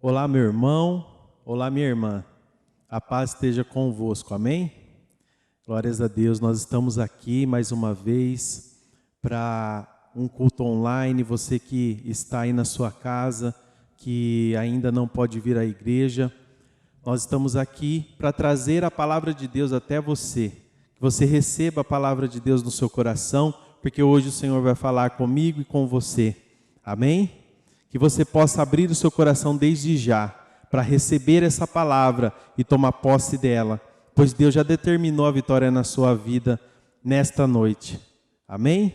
Olá, meu irmão. Olá, minha irmã. A paz esteja convosco. Amém? Glórias a Deus. Nós estamos aqui mais uma vez para um culto online. Você que está aí na sua casa, que ainda não pode vir à igreja, nós estamos aqui para trazer a palavra de Deus até você. Que você receba a palavra de Deus no seu coração, porque hoje o Senhor vai falar comigo e com você. Amém? Que você possa abrir o seu coração desde já, para receber essa palavra e tomar posse dela, pois Deus já determinou a vitória na sua vida nesta noite. Amém?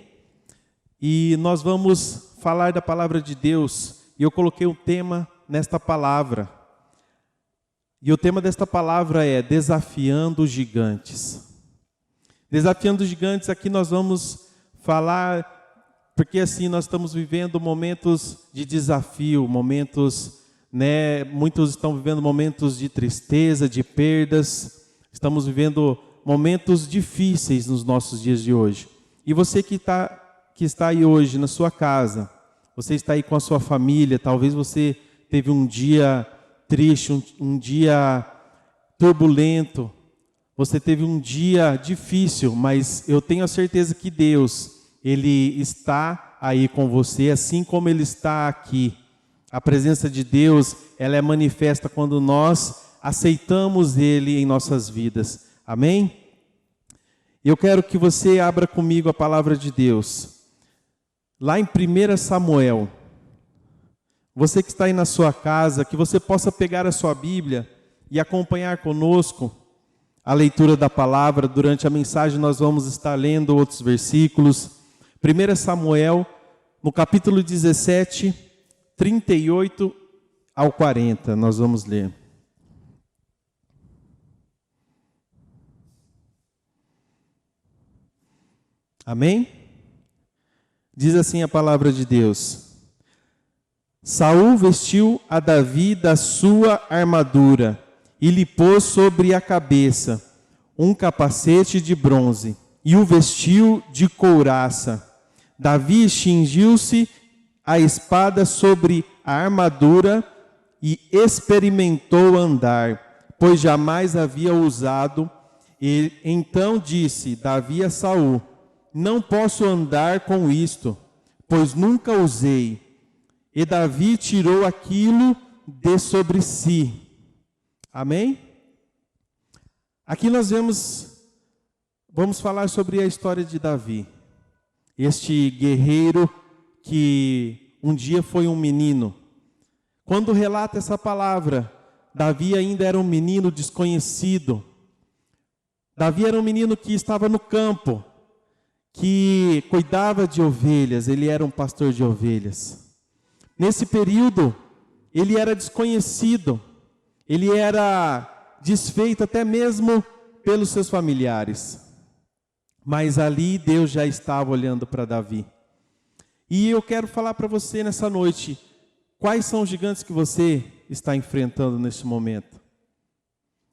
E nós vamos falar da palavra de Deus, e eu coloquei um tema nesta palavra. E o tema desta palavra é Desafiando os Gigantes. Desafiando os Gigantes, aqui nós vamos falar, porque assim nós estamos vivendo momentos de desafio, momentos, muitos estão vivendo momentos de tristeza, de perdas, estamos vivendo momentos difíceis nos nossos dias de hoje. E você que está aí hoje na sua casa, você está aí com a sua família, talvez você teve um dia triste, um dia turbulento, você teve um dia difícil, mas eu tenho a certeza que Deus, Ele está aí com você, assim como Ele está aqui. A presença de Deus, ela é manifesta quando nós aceitamos Ele em nossas vidas. Amém? Eu quero que você abra comigo a palavra de Deus. Lá em 1 Samuel, você que está aí na sua casa, que você possa pegar a sua Bíblia e acompanhar conosco a leitura da palavra. Durante a mensagem nós vamos estar lendo outros versículos. 1 Samuel, no capítulo 17, 38 ao 40, nós vamos ler. Amém? Diz assim a palavra de Deus. Saul vestiu a Davi da sua armadura e lhe pôs sobre a cabeça um capacete de bronze e o vestiu de couraça. Davi cingiu-se a espada sobre a armadura e experimentou andar, pois jamais havia usado. E então disse Davi a Saul: não posso andar com isto, pois nunca usei. E Davi tirou aquilo de sobre si. Amém? Aqui nós vamos falar sobre a história de Davi. Este guerreiro que um dia foi um menino. Quando relata essa palavra, Davi ainda era um menino desconhecido. Davi era um menino que estava no campo, que cuidava de ovelhas, ele era um pastor de ovelhas. Nesse período, ele era desconhecido, ele era desfeito até mesmo pelos seus familiares. Mas ali Deus já estava olhando para Davi. E eu quero falar para você nessa noite, quais são os gigantes que você está enfrentando neste momento?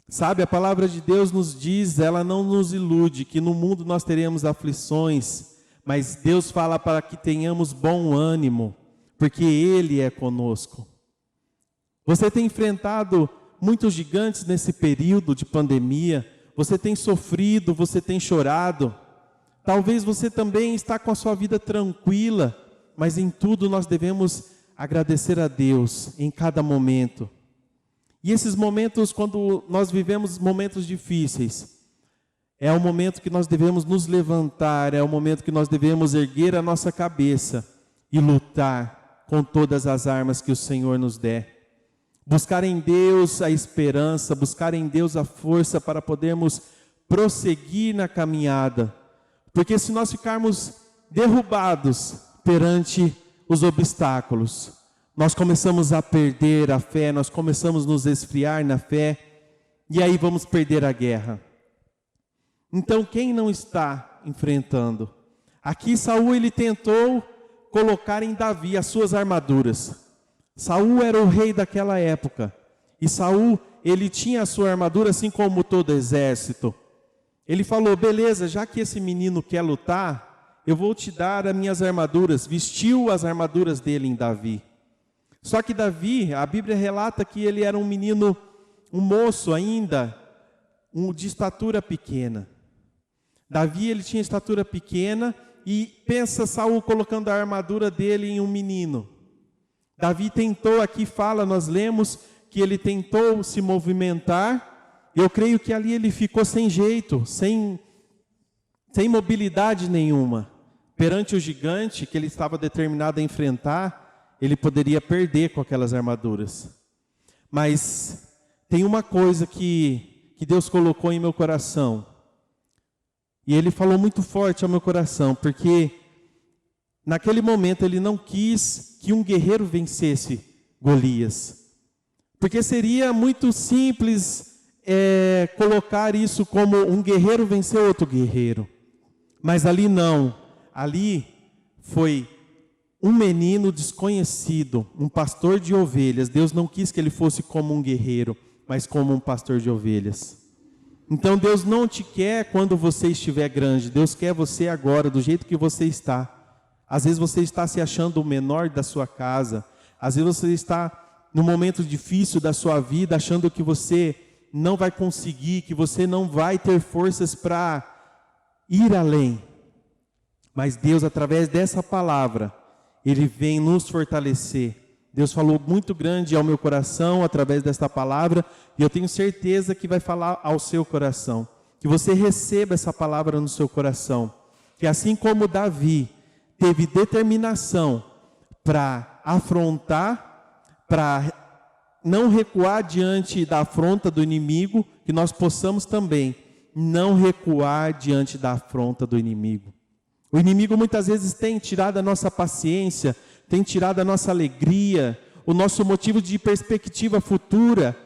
Sabe, a palavra de Deus nos diz, ela não nos ilude, que no mundo nós teremos aflições, mas Deus fala para que tenhamos bom ânimo, porque Ele é conosco. Você tem enfrentado muitos gigantes nesse período de pandemia, você tem sofrido, você tem chorado. Talvez você também está com a sua vida tranquila, mas em tudo nós devemos agradecer a Deus em cada momento. E esses momentos, quando nós vivemos momentos difíceis, é o momento que nós devemos nos levantar, é o momento que nós devemos erguer a nossa cabeça e lutar com todas as armas que o Senhor nos der. Buscar em Deus a esperança, buscar em Deus a força para podermos prosseguir na caminhada. Porque se nós ficarmos derrubados perante os obstáculos, nós começamos a perder a fé, nós começamos a nos esfriar na fé, e aí vamos perder a guerra. Então quem não está enfrentando? Aqui Saul, ele tentou colocar em Davi as suas armaduras. Saul era o rei daquela época, e Saul, ele tinha a sua armadura assim como todo exército. Ele falou, beleza, já que esse menino quer lutar, eu vou te dar as minhas armaduras. Vestiu as armaduras dele em Davi. Só que Davi, a Bíblia relata que ele era um menino, um moço ainda, de estatura pequena. Davi, ele tinha estatura pequena e pensa Saul colocando a armadura dele em um menino. Davi tentou, aqui fala, nós lemos que ele tentou se movimentar. Eu creio que ali ele ficou sem jeito, sem mobilidade nenhuma. Perante o gigante que ele estava determinado a enfrentar, ele poderia perder com aquelas armaduras. Mas tem uma coisa que Deus colocou em meu coração. E ele falou muito forte ao meu coração, porque naquele momento ele não quis que um guerreiro vencesse Golias. Porque seria muito simples colocar isso como um guerreiro venceu outro guerreiro. Mas ali não. Ali foi um menino desconhecido, um pastor de ovelhas. Deus não quis que ele fosse como um guerreiro, mas como um pastor de ovelhas. Então Deus não te quer quando você estiver grande. Deus quer você agora, do jeito que você está. Às vezes você está se achando o menor da sua casa. Às vezes você está num momento difícil da sua vida, achando que você não vai conseguir, que você não vai ter forças para ir além. Mas Deus, através dessa palavra, Ele vem nos fortalecer. Deus falou muito grande ao meu coração através desta palavra, e eu tenho certeza que vai falar ao seu coração. Que você receba essa palavra no seu coração. Que assim como Davi teve determinação para afrontar, para não recuar diante da afronta do inimigo, que nós possamos também não recuar diante da afronta do inimigo. O inimigo muitas vezes tem tirado a nossa paciência, tem tirado a nossa alegria, o nosso motivo de perspectiva futura.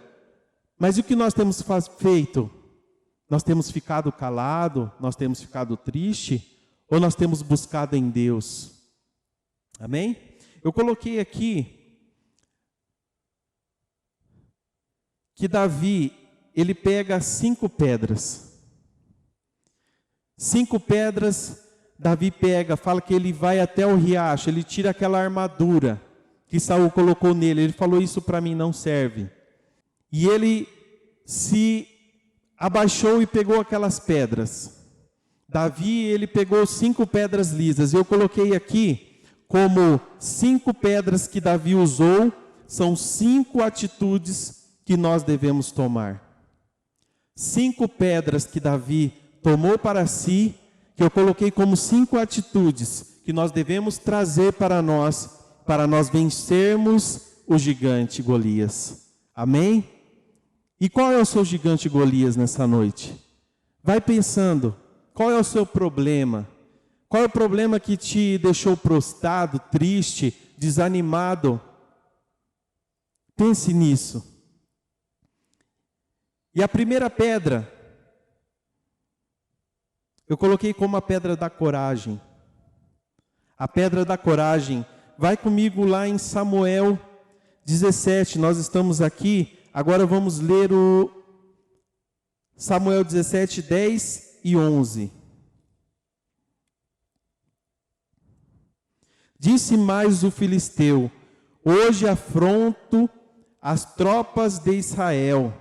Mas o que nós temos feito? Nós temos ficado calado, nós temos ficado triste, ou nós temos buscado em Deus? Amém? Eu coloquei aqui que Davi, ele pega 5 pedras. 5 pedras Davi pega, fala que ele vai até o riacho, ele tira aquela armadura que Saul colocou nele. Ele falou, isso para mim não serve. E ele se abaixou e pegou aquelas pedras. Davi, ele pegou 5 pedras lisas. Eu coloquei aqui como 5 pedras que Davi usou, são 5 atitudes que nós devemos tomar. 5 pedras que Davi tomou para si, que eu coloquei como 5 atitudes que nós devemos trazer para nós vencermos o gigante Golias. Amém? E qual é o seu gigante Golias nessa noite? Vai pensando, qual é o seu problema? Qual é o problema que te deixou prostrado, triste, desanimado? Pense nisso. E a primeira pedra, eu coloquei como a pedra da coragem. A pedra da coragem. Vai comigo lá em Samuel 17. Nós estamos aqui. Agora vamos ler o Samuel 17, 10 e 11. Disse mais o filisteu: hoje afronto as tropas de Israel.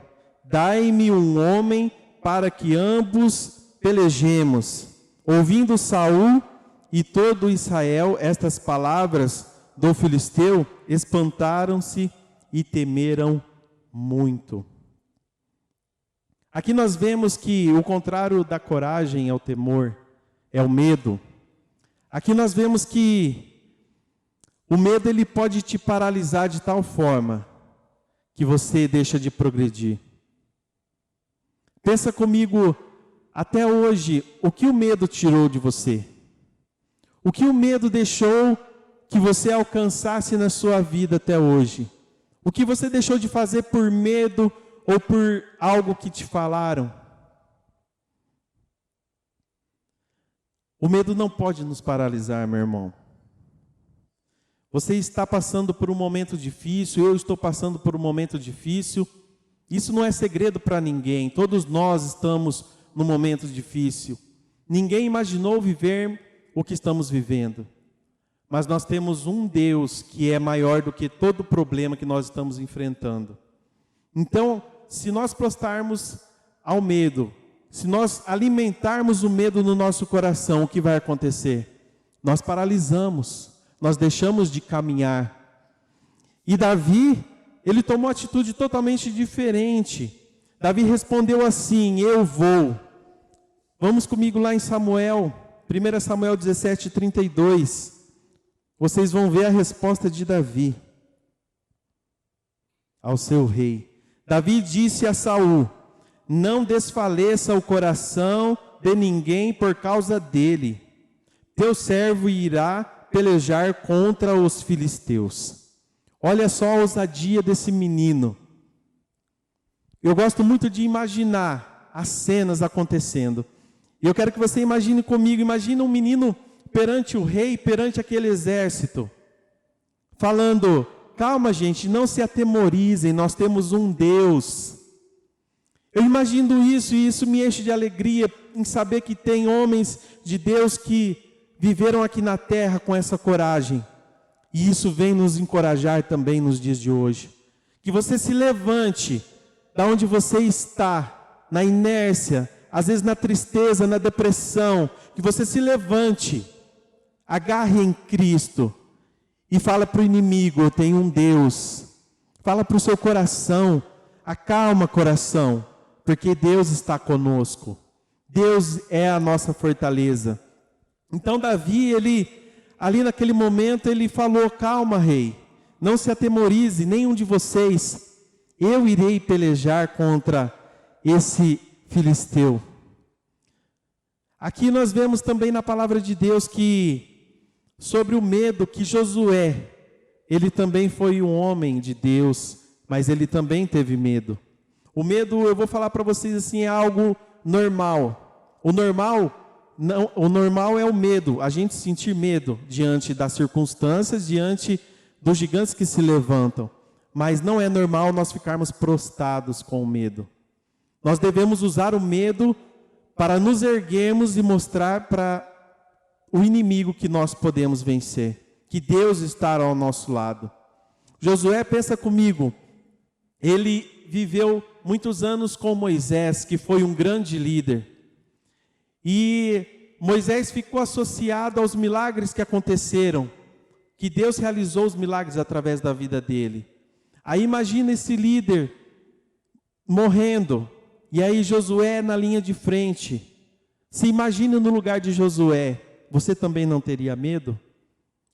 Dai-me um homem para que ambos pelejemos. Ouvindo Saul e todo Israel estas palavras do filisteu, espantaram-se e temeram muito. Aqui nós vemos que o contrário da coragem é o temor, é o medo. Aqui nós vemos que o medo ele pode te paralisar de tal forma que você deixa de progredir. Pensa comigo, até hoje, o que o medo tirou de você? O que o medo deixou que você alcançasse na sua vida até hoje? O que você deixou de fazer por medo ou por algo que te falaram? O medo não pode nos paralisar, meu irmão. Você está passando por um momento difícil, eu estou passando por um momento difícil. Isso não é segredo para ninguém. Todos nós estamos num momento difícil. Ninguém imaginou viver o que estamos vivendo. mas nós temos um Deus que é maior do que todo problema que nós estamos enfrentando. Então, se nós prostrarmos ao medo, se nós alimentarmos o medo no nosso coração, o que vai acontecer? Nós paralisamos, nós deixamos de caminhar. E Davi, ele tomou uma atitude totalmente diferente. Davi respondeu assim: eu vou. Vamos comigo lá em Samuel, 1 Samuel 17:32. Vocês vão ver a resposta de Davi ao seu rei. Davi disse a Saul: não desfaleça o coração de ninguém por causa dele. Teu servo irá pelejar contra os filisteus. Olha só a ousadia desse menino. Eu gosto muito de imaginar as cenas acontecendo. E eu quero que você imagine comigo, imagine um menino perante o rei, perante aquele exército, falando: calma gente, não se atemorizem, nós temos um Deus. Eu imagino isso e isso me enche de alegria em saber que tem homens de Deus que viveram aqui na terra com essa coragem. E isso vem nos encorajar também nos dias de hoje. Que você se levante da onde você está, na inércia, às vezes na tristeza, na depressão. Que você se levante, agarre em Cristo e fala para o inimigo: eu tenho um Deus. Fala para o seu coração: acalma coração, porque Deus está conosco. Deus é a nossa fortaleza. Então Davi, ali naquele momento, ele falou: calma, rei, não se atemorize, nenhum de vocês, eu irei pelejar contra esse filisteu. Aqui nós vemos também na palavra de Deus que, sobre o medo, que Josué, ele também foi um homem de Deus, mas ele também teve medo. O medo, eu vou falar para vocês assim, é algo normal. O normal é o medo, a gente sentir medo diante das circunstâncias, diante dos gigantes que se levantam. Mas não é normal nós ficarmos prostrados com o medo. Nós devemos usar o medo para nos erguermos e mostrar para o inimigo que nós podemos vencer, que Deus está ao nosso lado. Josué, pensa comigo, ele viveu muitos anos com Moisés, que foi um grande líder. E Moisés ficou associado aos milagres que aconteceram, que Deus realizou os milagres através da vida dele. Aí imagina esse líder morrendo, e aí Josué na linha de frente. Se imagina no lugar de Josué, você também não teria medo?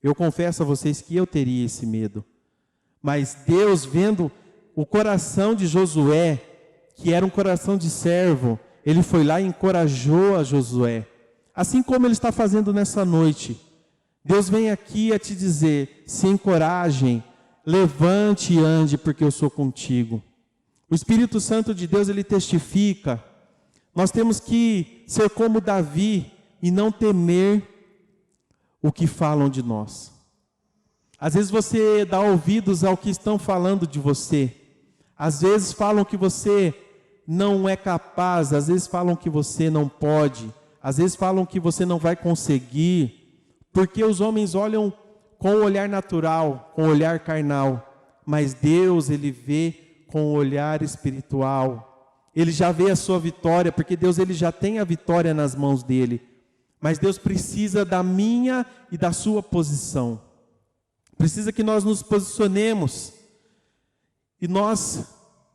Eu confesso a vocês que eu teria esse medo. Mas Deus, vendo o coração de Josué, que era um coração de servo, ele foi lá e encorajou a Josué. Assim como ele está fazendo nessa noite. Deus vem aqui a te dizer: se encorajem, levante e ande, porque eu sou contigo. O Espírito Santo de Deus, ele testifica. Nós temos que ser como Davi e não temer o que falam de nós. Às vezes você dá ouvidos ao que estão falando de você. Às vezes falam que você não é capaz, às vezes falam que você não pode, às vezes falam que você não vai conseguir, porque os homens olham com o olhar natural, com o olhar carnal, mas Deus, ele vê com o olhar espiritual. Ele já vê a sua vitória, porque Deus, ele já tem a vitória nas mãos dele. Mas Deus precisa da minha e da sua posição. Precisa que nós nos posicionemos e nós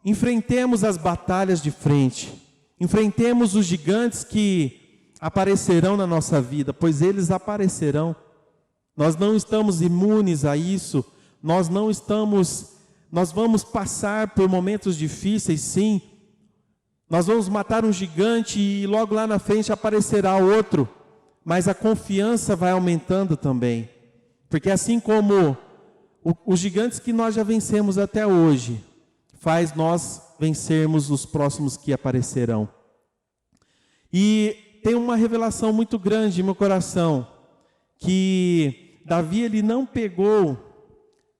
enfrentemos as batalhas de frente. Enfrentemos os gigantes que aparecerão na nossa vida, pois eles aparecerão. Nós não estamos imunes a isso. Nós vamos passar por momentos difíceis, sim. Nós vamos matar um gigante e logo lá na frente aparecerá outro. Mas a confiança vai aumentando também. Porque assim como os gigantes que nós já vencemos até hoje, faz nós vencermos os próximos que aparecerão. E tem uma revelação muito grande em meu coração, que Davi, ele não pegou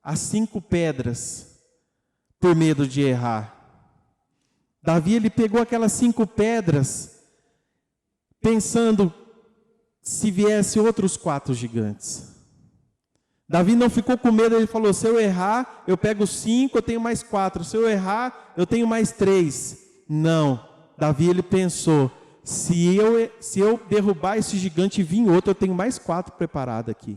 as 5 pedras por medo de errar. Davi, ele pegou aquelas 5 pedras pensando se viesse outros 4 gigantes. Davi não ficou com medo, ele falou: se eu errar, eu pego 5, eu tenho mais 4. Se eu errar, eu tenho mais 3. Não, Davi ele pensou: se eu derrubar esse gigante e vir outro, eu tenho mais 4 preparados aqui.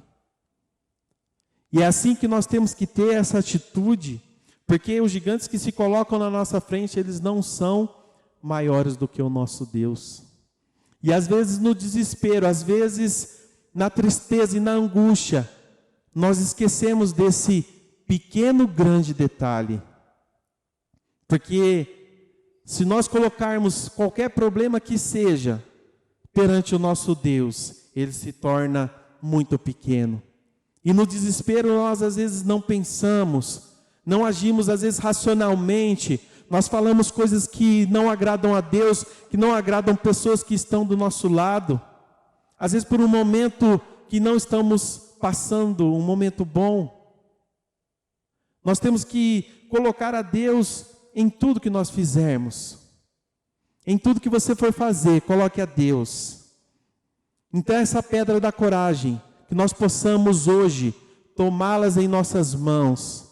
E é assim que nós temos que ter essa atitude, porque os gigantes que se colocam na nossa frente, eles não são maiores do que o nosso Deus. E às vezes no desespero, às vezes na tristeza e na angústia, nós esquecemos desse pequeno grande detalhe. Porque se nós colocarmos qualquer problema que seja perante o nosso Deus, ele se torna muito pequeno. E no desespero nós às vezes não pensamos, não agimos às vezes racionalmente, nós falamos coisas que não agradam a Deus, que não agradam pessoas que estão do nosso lado. Às vezes por um momento que não estamos passando, um momento bom. Nós temos que colocar a Deus em tudo que nós fizermos. Em tudo que você for fazer, coloque a Deus. Então essa pedra da coragem, que nós possamos hoje tomá-las em nossas mãos.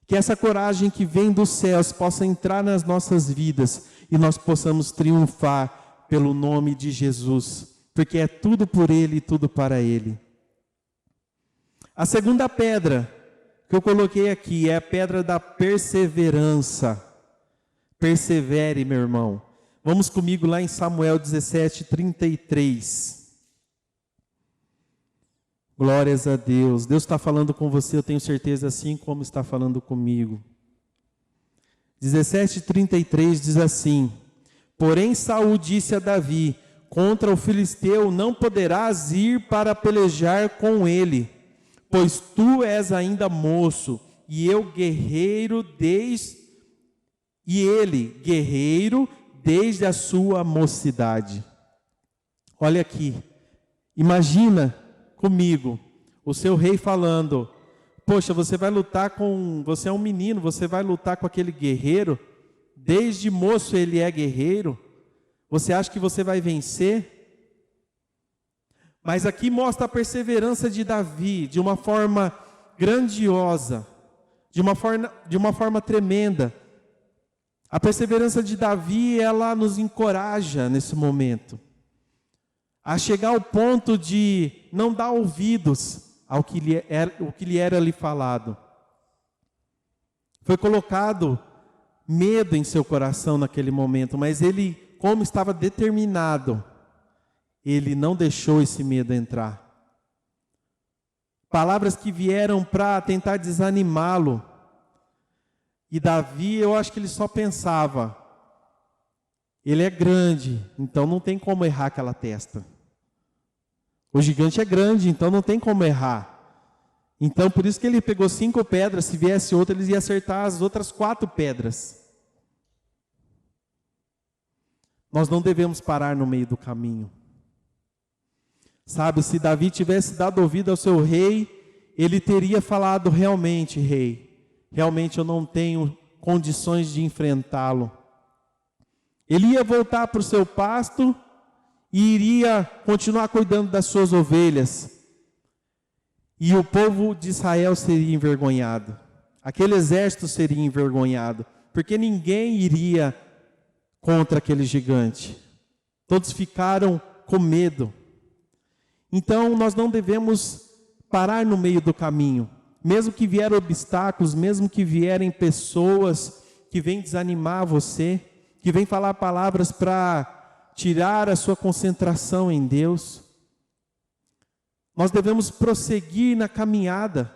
Que essa coragem que vem dos céus possa entrar nas nossas vidas e nós possamos triunfar pelo nome de Jesus. Porque é tudo por Ele e tudo para Ele. A segunda pedra que eu coloquei aqui é a pedra da perseverança. Persevere, meu irmão. Vamos comigo lá em Samuel 17:33. Glórias a Deus. Deus está falando com você, eu tenho certeza, assim como está falando comigo. 17:33 diz assim: porém Saul disse a Davi: contra o filisteu não poderás ir para pelejar com ele, pois tu és ainda moço, e eu guerreiro guerreiro desde a sua mocidade. Olha aqui, imagina comigo o seu rei falando: poxa, você é um menino, você vai lutar com aquele guerreiro, desde moço ele é guerreiro, você acha que você vai vencer? Mas aqui mostra a perseverança de Davi, de uma forma grandiosa, de uma forma tremenda. A perseverança de Davi, ela nos encoraja nesse momento, a chegar ao ponto de não dar ouvidos ao que lhe era ali falado. Foi colocado medo em seu coração naquele momento, mas ele, como estava determinado, ele não deixou esse medo entrar. Palavras que vieram para tentar desanimá-lo. E Davi, eu acho que ele só pensava: ele é grande, então não tem como errar aquela testa. O gigante é grande, então não tem como errar. Então por isso que ele pegou 5 pedras, se viesse outra, ele ia acertar as outras 4 pedras. Nós não devemos parar no meio do caminho. Sabe, se Davi tivesse dado ouvido ao seu rei, ele teria falado: realmente, rei, realmente eu não tenho condições de enfrentá-lo. Ele ia voltar para o seu pasto e iria continuar cuidando das suas ovelhas. E o povo de Israel seria envergonhado. Aquele exército seria envergonhado, porque ninguém iria contra aquele gigante. Todos ficaram com medo. Então nós não devemos parar no meio do caminho. Mesmo que vierem obstáculos, mesmo que vierem pessoas que vêm desanimar você, que vêm falar palavras para tirar a sua concentração em Deus, nós devemos prosseguir na caminhada.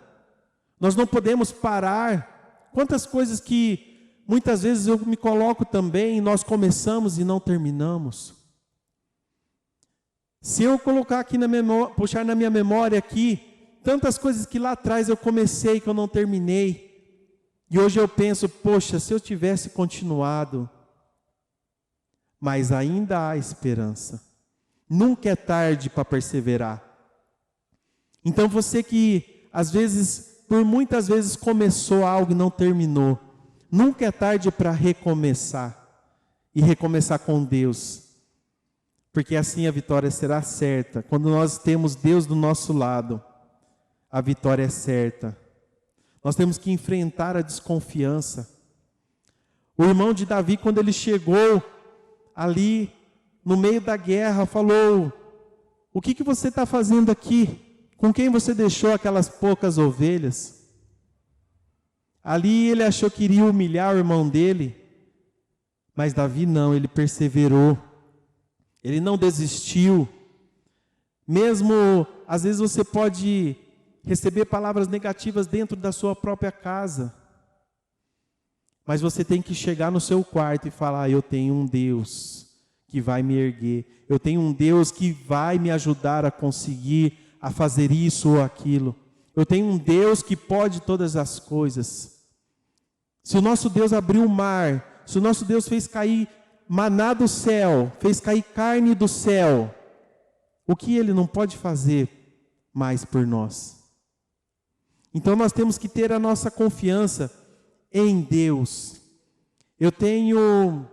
Nós não podemos parar. Quantas coisas que muitas vezes eu me coloco também, nós começamos e não terminamos. Se eu colocar aqui puxar na minha memória aqui, tantas coisas que lá atrás eu comecei que eu não terminei. E hoje eu penso: poxa, se eu tivesse continuado. Mas ainda há esperança. Nunca é tarde para perseverar. Então você que às vezes, por muitas vezes começou algo e não terminou, nunca é tarde para recomeçar. E recomeçar com Deus. Porque assim a vitória será certa, quando nós temos Deus do nosso lado. a vitória é certa. Nós temos que enfrentar a desconfiança. O irmão de Davi, quando ele chegou ali no meio da guerra, falou: o que você está fazendo aqui? Com quem você deixou aquelas poucas ovelhas? Ali ele achou que iria humilhar o irmão dele, mas Davi não, ele perseverou, ele não desistiu. Mesmo, às vezes você pode receber palavras negativas dentro da sua própria casa, mas você tem que chegar no seu quarto e falar: eu tenho um Deus que vai me erguer, eu tenho um Deus que vai me ajudar a conseguir, a fazer isso ou aquilo. Eu tenho um Deus que pode todas as coisas. Se o nosso Deus abriu o mar, se o nosso Deus fez cair maná do céu, fez cair carne do céu, o que Ele não pode fazer mais por nós? Então nós temos que ter a nossa confiança em Deus. Eu tenho,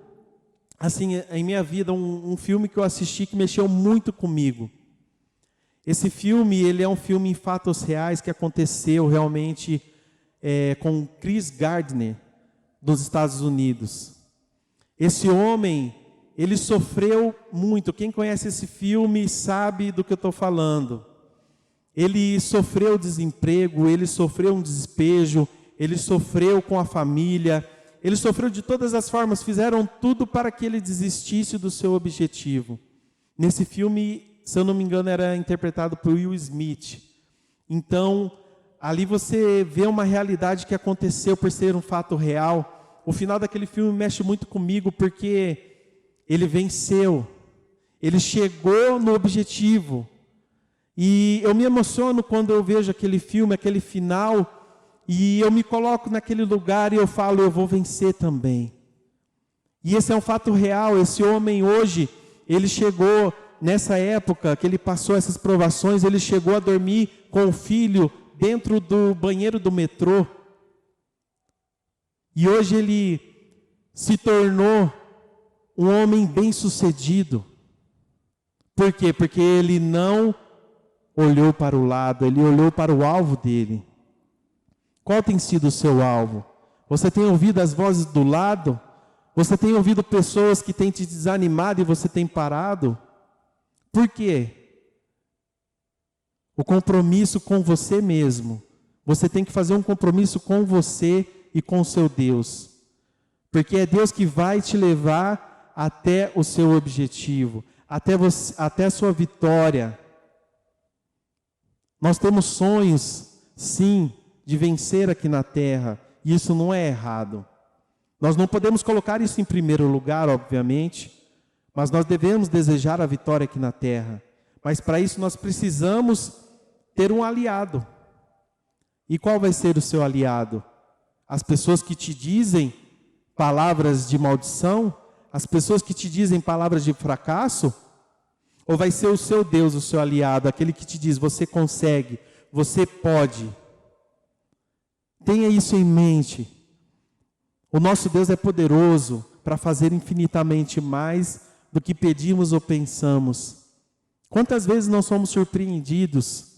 assim, em minha vida, um filme que eu assisti que mexeu muito comigo. Esse filme, ele é um filme em fatos reais que aconteceu realmente com Chris Gardner, dos Estados Unidos. Esse homem, ele sofreu muito. Quem conhece esse filme sabe do que eu estou falando. Ele sofreu desemprego, ele sofreu um despejo, ele sofreu com a família, ele sofreu de todas as formas, fizeram tudo para que ele desistisse do seu objetivo. Nesse filme, se eu não me engano, era interpretado por Will Smith. Então, ali você vê uma realidade que aconteceu por ser um fato real. O final daquele filme mexe muito comigo porque ele venceu, ele chegou no objetivo. E eu me emociono quando eu vejo aquele filme, aquele final, e eu me coloco naquele lugar e eu falo: eu vou vencer também. E esse é um fato real. Esse homem hoje, ele chegou, nessa época que ele passou essas provações, ele chegou a dormir com o filho dentro do banheiro do metrô. E hoje ele se tornou um homem bem-sucedido. Por quê? Porque ele não olhou para o lado, ele olhou para o alvo dele. Qual tem sido o seu alvo? Você tem ouvido as vozes do lado? Você tem ouvido pessoas que têm te desanimado e você tem parado? Por quê? O compromisso com você mesmo. Você tem que fazer um compromisso com você e com o seu Deus. Porque é Deus que vai te levar até o seu objetivo, até a sua vitória. Nós temos sonhos, sim, de vencer aqui na terra, e isso não é errado. Nós não podemos colocar isso em primeiro lugar, obviamente, mas nós devemos desejar a vitória aqui na terra. Mas para isso nós precisamos ter um aliado. E qual vai ser o seu aliado? As pessoas que te dizem palavras de maldição? As pessoas que te dizem palavras de fracasso? Ou vai ser o seu Deus, o seu aliado, aquele que te diz: você consegue, você pode? Tenha isso em mente. O nosso Deus é poderoso para fazer infinitamente mais do que pedimos ou pensamos. Quantas vezes nós somos surpreendidos?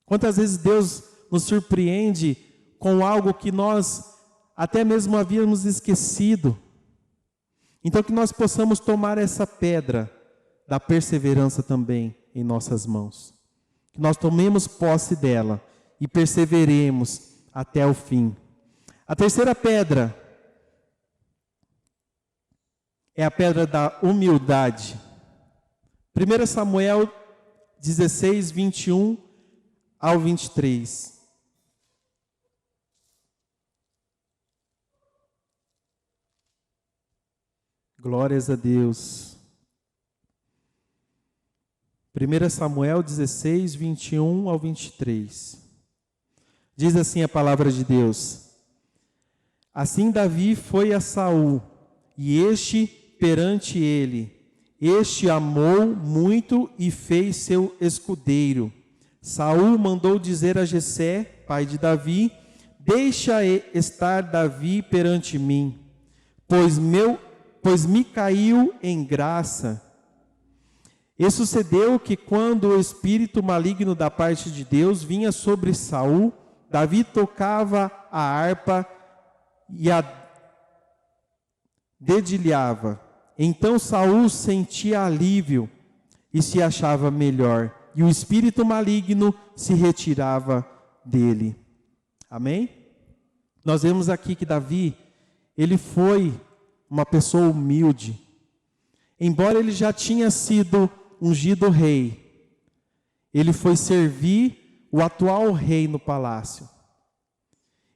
Quantas vezes Deus nos surpreende com algo que nós até mesmo havíamos esquecido? Então que nós possamos tomar essa pedra da perseverança também em nossas mãos. Que nós tomemos posse dela e perseveremos até o fim. A terceira pedra é a pedra da humildade. 1 Samuel 16, 21 ao 23. Glórias a Deus. 1 Samuel 16, 21 ao 23. Diz assim a palavra de Deus: assim Davi foi a Saul, e este perante ele. Este amou muito e fez seu escudeiro. Saul mandou dizer a Jessé, pai de Davi: deixa estar Davi perante mim, pois me caiu em graça. E sucedeu que quando o espírito maligno da parte de Deus vinha sobre Saul, Davi tocava a harpa e a dedilhava. Então Saul sentia alívio e se achava melhor, e o espírito maligno se retirava dele. Amém? Nós vemos aqui que Davi, ele foi uma pessoa humilde. Embora ele já tinha sido ungido rei, ele foi servir o atual rei no palácio.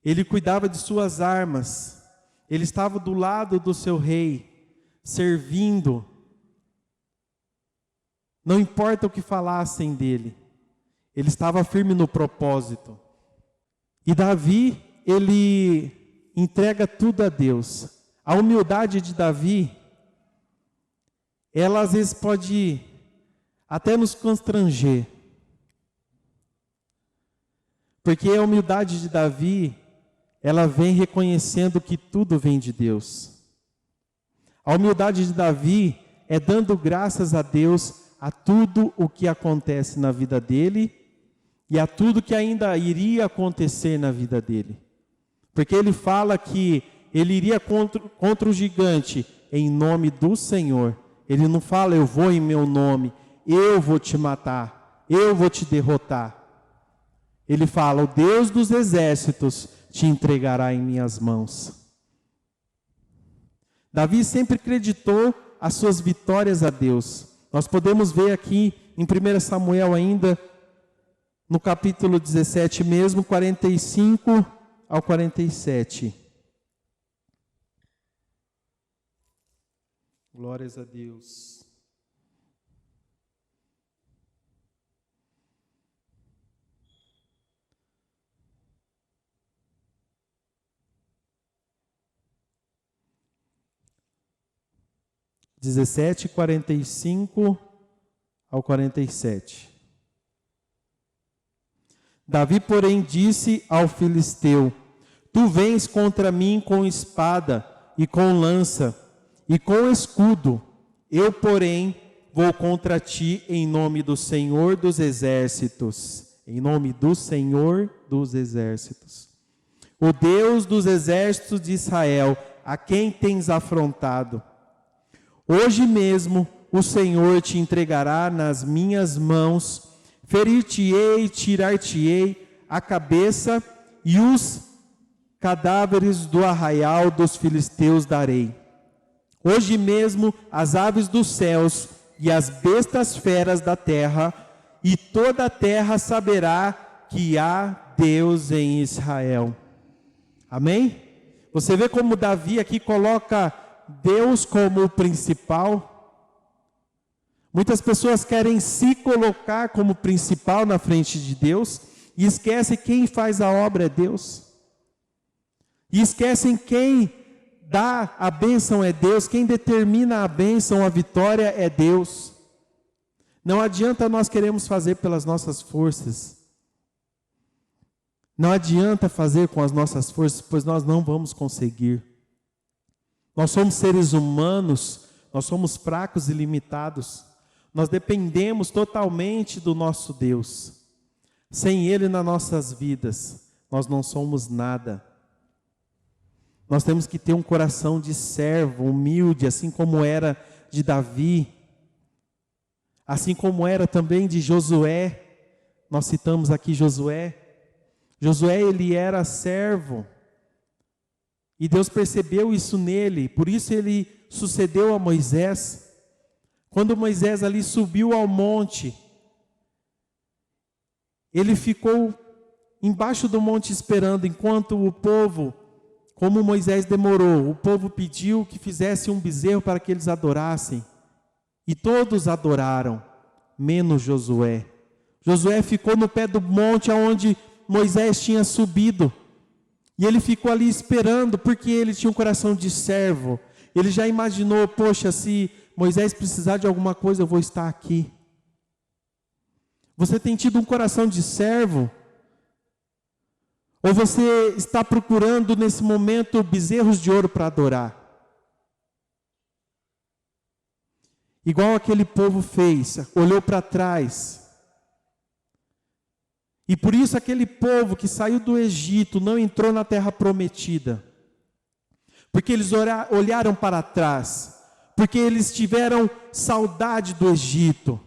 Ele cuidava de suas armas, ele estava do lado do seu rei, servindo. Não importa o que falassem dele, ele estava firme no propósito. E Davi, ele entrega tudo a Deus. A humildade de Davi, ela às vezes pode até nos constranger. Porque a humildade de Davi, ela vem reconhecendo que tudo vem de Deus. A humildade de Davi é dando graças a Deus a tudo o que acontece na vida dele e a tudo que ainda iria acontecer na vida dele. Porque ele fala que ele iria contra o gigante em nome do Senhor. Ele não fala, eu vou em meu nome, eu vou te matar, eu vou te derrotar. Ele fala, o Deus dos exércitos te entregará em minhas mãos. Davi sempre acreditou as suas vitórias a Deus. Nós podemos ver aqui em 1 Samuel ainda, no capítulo 17 mesmo, 45 ao 47. Glórias a Deus. (17, 45 ao 47). Davi, porém, disse ao filisteu: Tu vens contra mim com espada e com lança e com escudo. Eu, porém, vou contra ti em nome do Senhor dos exércitos. Em nome do Senhor dos exércitos. O Deus dos exércitos de Israel, a quem tens afrontado. Hoje mesmo o Senhor te entregará nas minhas mãos, ferir-te-ei, tirar-te-ei a cabeça e os cadáveres do arraial dos filisteus darei. Hoje mesmo as aves dos céus e as bestas feras da terra, e toda a terra saberá que há Deus em Israel. Amém? Você vê como Davi aqui coloca Deus como o principal. Muitas pessoas querem se colocar como principal na frente de Deus e esquecem quem faz a obra é Deus. E esquecem quem dá a bênção é Deus, quem determina a bênção, a vitória é Deus. Não adianta nós queremos fazer pelas nossas forças. Não adianta fazer com as nossas forças, pois nós não vamos conseguir. Nós somos seres humanos, nós somos fracos e limitados. Nós dependemos totalmente do nosso Deus. Sem Ele nas nossas vidas, nós não somos nada. Nós temos que ter um coração de servo, humilde, assim como era de Davi, assim como era também de Josué. Nós citamos aqui Josué. Josué, ele era servo. E Deus percebeu isso nele, por isso ele sucedeu a Moisés. Quando Moisés ali subiu ao monte, ele ficou embaixo do monte esperando, enquanto o povo, como Moisés demorou, o povo pediu que fizesse um bezerro para que eles adorassem. E todos adoraram, menos Josué. Josué ficou no pé do monte onde Moisés tinha subido. E ele ficou ali esperando, porque ele tinha um coração de servo. Ele já imaginou, poxa, se Moisés precisar de alguma coisa, eu vou estar aqui. Você tem tido um coração de servo? Ou você está procurando nesse momento bezerros de ouro para adorar? igual aquele povo fez, olhou para trás. E por isso aquele povo que saiu do Egito não entrou na terra prometida. Porque eles olharam para trás. Porque eles tiveram saudade do Egito.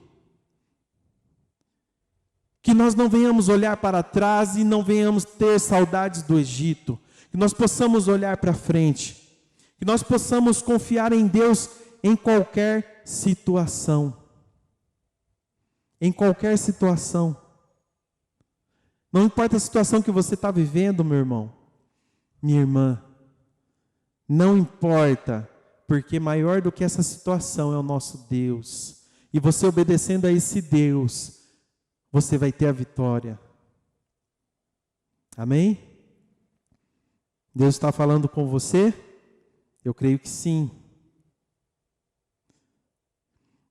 Que nós não venhamos olhar para trás e não venhamos ter saudades do Egito. Que nós possamos olhar para frente. Que nós possamos confiar em Deus em qualquer situação. Em qualquer situação. Não importa a situação que você está vivendo, meu irmão, minha irmã. Não importa, porque maior do que essa situação é o nosso Deus. E você obedecendo a esse Deus, você vai ter a vitória. Amém? Deus está falando com você? Eu creio que sim.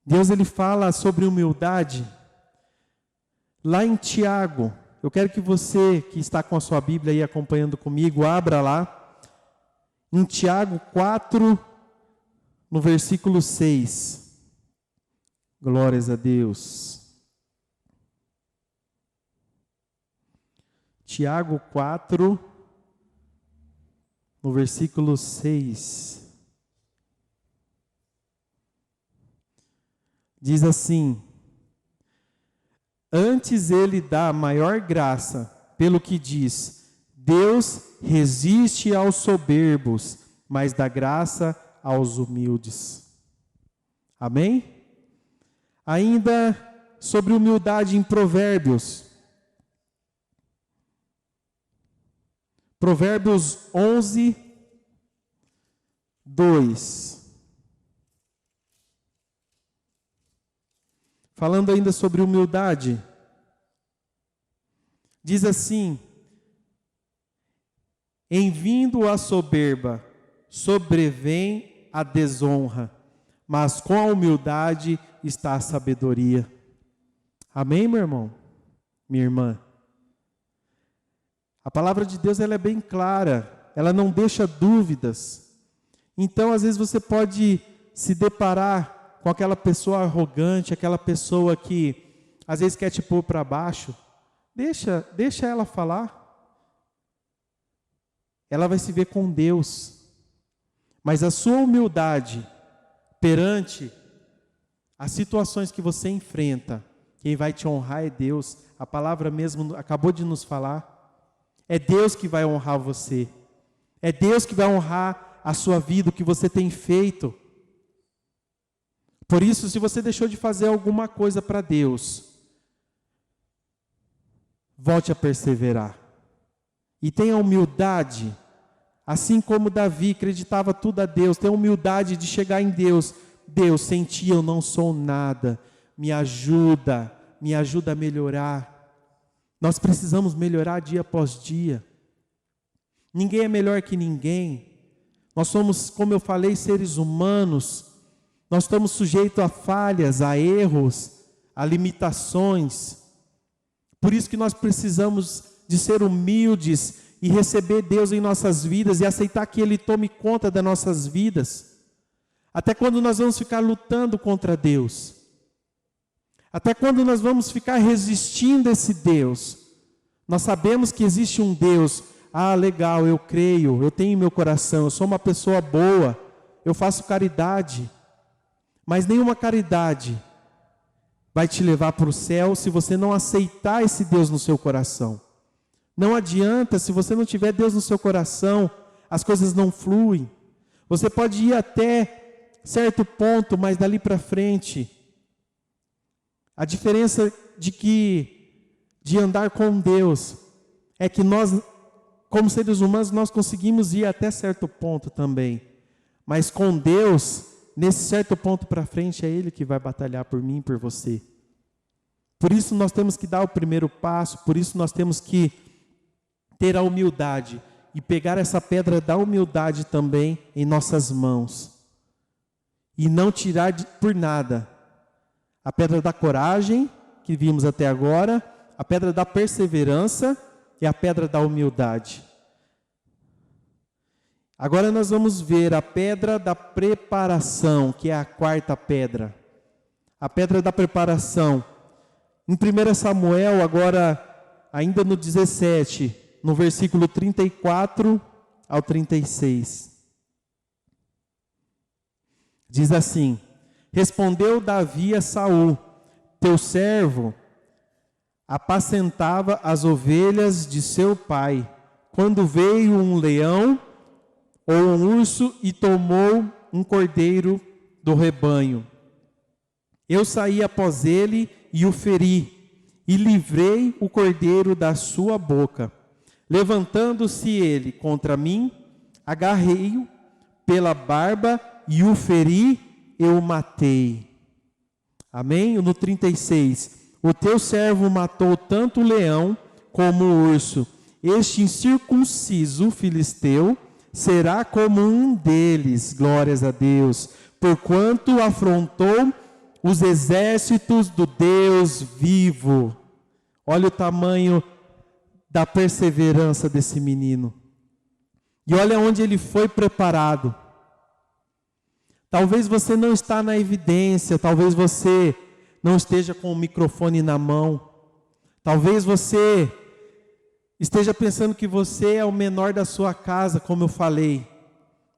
Deus ele fala sobre humildade lá em Tiago. Eu quero que você que está com a sua Bíblia aí acompanhando comigo, abra lá em Tiago 4, no versículo 6. Glórias a Deus. Tiago 4, no versículo 6. Diz assim: antes ele dá maior graça, pelo que diz, Deus resiste aos soberbos, mas dá graça aos humildes. Amém? Ainda sobre humildade em Provérbios. Provérbios 11, 2. Falando ainda sobre humildade, diz assim: em vindo a soberba, sobrevém a desonra, mas com a humildade está a sabedoria. Amém, meu irmão? Minha irmã? A palavra de Deus ela é bem clara, ela não deixa dúvidas. Então, às vezes você pode se deparar com aquela pessoa arrogante, aquela pessoa que às vezes quer te pôr para baixo. Deixa ela falar. Ela vai se ver com Deus. Mas a sua humildade perante as situações que você enfrenta, quem vai te honrar é Deus. A palavra mesmo acabou de nos falar. É Deus que vai honrar você. É Deus que vai honrar a sua vida, o que você tem feito. Por isso, se você deixou de fazer alguma coisa para Deus, volte a perseverar. E tenha humildade, assim como Davi acreditava tudo a Deus, tenha humildade de chegar em Deus. Deus, sem ti eu não sou nada, me ajuda a melhorar. Nós precisamos melhorar dia após dia. Ninguém é melhor que ninguém. Nós somos, como eu falei, seres humanos. Nós estamos sujeitos a falhas, a erros, a limitações. Por isso que nós precisamos de ser humildes e receber Deus em nossas vidas e aceitar que Ele tome conta das nossas vidas. Até quando nós vamos ficar lutando contra Deus? Até quando nós vamos ficar resistindo a esse Deus? Nós sabemos que existe um Deus. Ah, legal, eu creio, eu tenho em meu coração, eu sou uma pessoa boa, eu faço caridade. Mas nenhuma caridade vai te levar para o céu se você não aceitar esse Deus no seu coração. Não adianta, se você não tiver Deus no seu coração, as coisas não fluem. Você pode ir até certo ponto, mas dali para frente, a diferença de andar com Deus é que nós, como seres humanos, nós conseguimos ir até certo ponto também. Mas com Deus, nesse certo ponto para frente, é Ele que vai batalhar por mim e por você. Por isso nós temos que dar o primeiro passo, por isso nós temos que ter a humildade e pegar essa pedra da humildade também em nossas mãos. E não tirar por nada a pedra da coragem, que vimos até agora, a pedra da perseverança e a pedra da humildade. Agora nós vamos ver a pedra da preparação, que é a quarta pedra. a pedra da preparação. Em 1 Samuel, agora ainda no 17, no versículo 34 ao 36. Diz assim: respondeu Davi a Saul, teu servo apacentava as ovelhas de seu pai, quando veio um leão ou um urso e tomou um cordeiro do rebanho. Eu saí após ele e o feri, e livrei o cordeiro da sua boca. Levantando-se ele contra mim, agarrei-o pela barba e o feri, eu o matei. Amém? No 36, o teu servo matou tanto o leão como o urso. Este incircunciso filisteu será como um deles, glórias a Deus, porquanto afrontou os exércitos do Deus vivo. Olha o tamanho da perseverança desse menino. E olha onde ele foi preparado. Talvez você não está na evidência, talvez você não esteja com o microfone na mão. Talvez você esteja pensando que você é o menor da sua casa, como eu falei.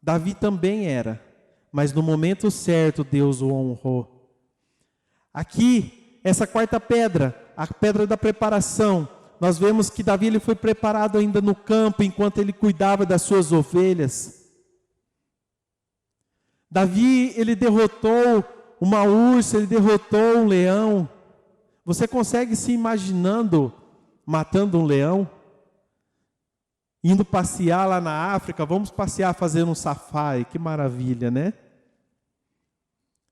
Davi também era, mas no momento certo Deus o honrou. Aqui, essa quarta pedra, a pedra da preparação, nós vemos que Davi ele foi preparado ainda no campo, enquanto ele cuidava das suas ovelhas. Davi, ele derrotou uma ursa, ele derrotou um leão. Você consegue se imaginando matando um leão? Indo passear lá na África, vamos passear fazendo um safari, que maravilha, né?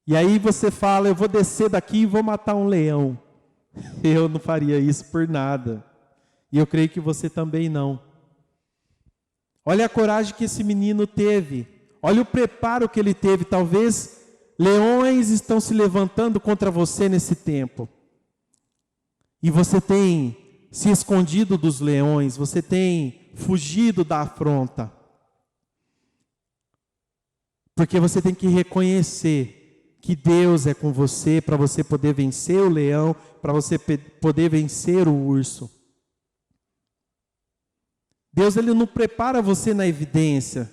E aí você fala, eu vou descer daqui e vou matar um leão. Eu não faria isso por nada. E eu creio que você também não. Olha a coragem que esse menino teve. Olha o preparo que ele teve. Talvez leões estão se levantando contra você nesse tempo. E você tem se escondido dos leões. Você tem fugido da afronta. Porque você tem que reconhecer que Deus é com você para você poder vencer o leão, para você poder vencer o urso. Deus ele não prepara você na evidência.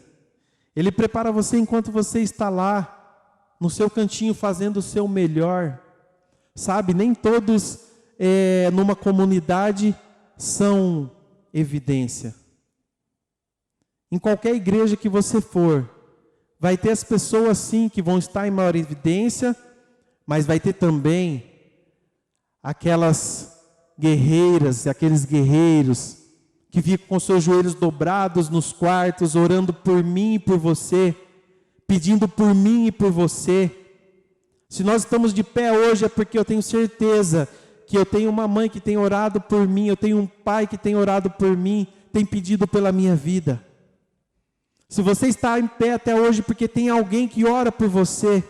Ele prepara você enquanto você está lá, no seu cantinho, fazendo o seu melhor. Sabe, nem todos numa comunidade são evidência. Em qualquer igreja que você for, vai ter as pessoas sim que vão estar em maior evidência, mas vai ter também aquelas guerreiras e aqueles guerreiros que ficam com seus joelhos dobrados nos quartos, orando por mim e por você, pedindo por mim e por você. Se nós estamos de pé hoje é porque eu tenho certeza que eu tenho uma mãe que tem orado por mim, eu tenho um pai que tem orado por mim, tem pedido pela minha vida. Se você está em pé até hoje porque tem alguém que ora por você,